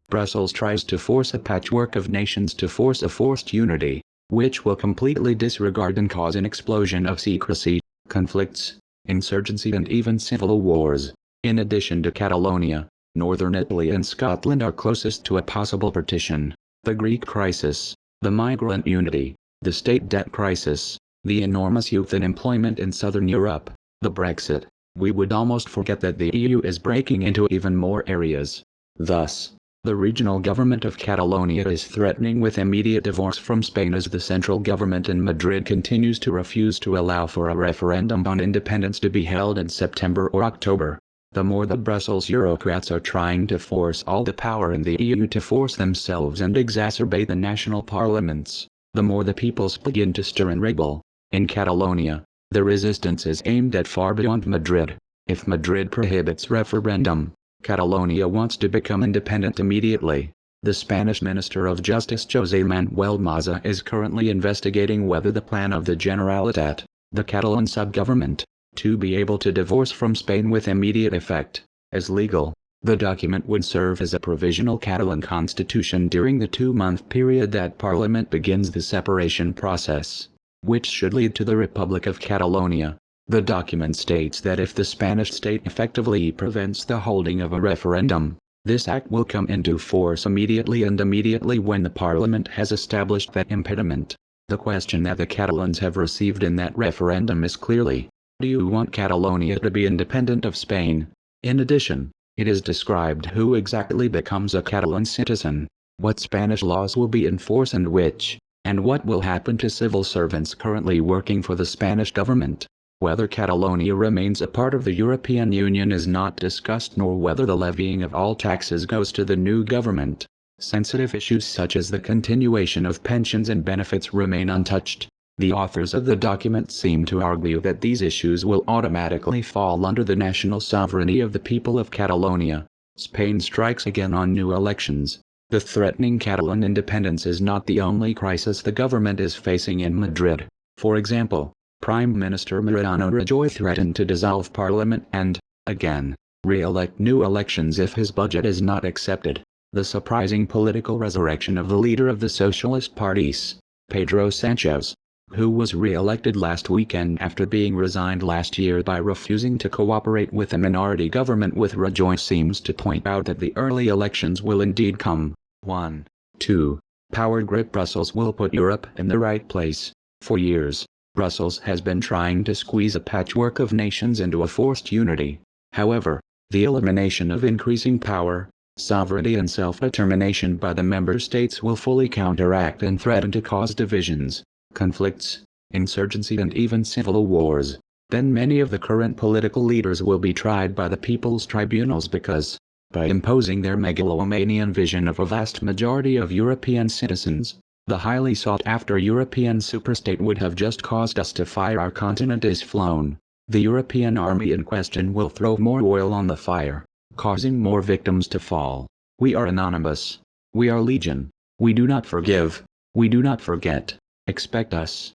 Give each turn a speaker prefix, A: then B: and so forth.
A: Brussels tries to force a patchwork of nations to force a forced unity, which will completely disregard and cause an explosion of secrecy, conflicts, insurgency and even civil wars. In addition to Catalonia, northern Italy and Scotland are closest to a possible partition. The Greek crisis, the migrant unity, the state debt crisis, the enormous youth unemployment in southern Europe, the Brexit. We would almost forget that the EU is breaking into even more areas. Thus, the regional government of Catalonia is threatening with immediate divorce from Spain as the central government in Madrid continues to refuse to allow for a referendum on independence to be held in September or October. The more the Brussels bureaucrats are trying to force all the power in the EU to force themselves and exacerbate the national parliaments, the more the peoples begin to stir and rebel. In Catalonia, the resistance is aimed at far beyond Madrid. If Madrid prohibits referendum, Catalonia wants to become independent immediately. The Spanish Minister of Justice José Manuel Maza is currently investigating whether the plan of the Generalitat, the Catalan sub-government, to be able to divorce from Spain with immediate effect, is legal. The document would serve as a provisional Catalan constitution during the 2-month period that Parliament begins the separation process, which should lead to the Republic of Catalonia. The document states that if the Spanish state effectively prevents the holding of a referendum, this act will come into force immediately and immediately when the Parliament has established that impediment. The question that the Catalans have received in that referendum is clearly, do you want Catalonia to be independent of Spain? In addition, it is described who exactly becomes a Catalan citizen, what Spanish laws will be in force and which, and what will happen to civil servants currently working for the Spanish government. Whether Catalonia remains a part of the European Union is not discussed, nor whether the levying of all taxes goes to the new government. Sensitive issues such as the continuation of pensions and benefits remain untouched. The authors of the document seem to argue that these issues will automatically fall under the national sovereignty of the people of Catalonia. Spain strikes again on new elections. The threatening Catalan independence is not the only crisis the government is facing in Madrid. For example, Prime Minister Mariano Rajoy threatened to dissolve parliament and, again, re-elect new elections if his budget is not accepted. The surprising political resurrection of the leader of the Socialist parties, Pedro Sanchez, who was re-elected last weekend after being resigned last year by refusing to cooperate with a minority government with Rajoy, seems to point out that the early elections will indeed come. 1. 2. Power grip. Brussels will put Europe in the right place. For years, Brussels has been trying to squeeze a patchwork of nations into a forced unity. However, the elimination of increasing power, sovereignty and self-determination by the member states will fully counteract and threaten to cause divisions, conflicts, insurgency and even civil wars. Then many of the current political leaders will be tried by the people's tribunals because, by imposing their megalomanian vision of a vast majority of European citizens, the highly sought-after European superstate would have just caused us to fire. Our continent is flown. The European army in question will throw more oil on the fire, causing more victims to fall. We are anonymous. We are legion. We do not forgive. We do not forget. Expect us.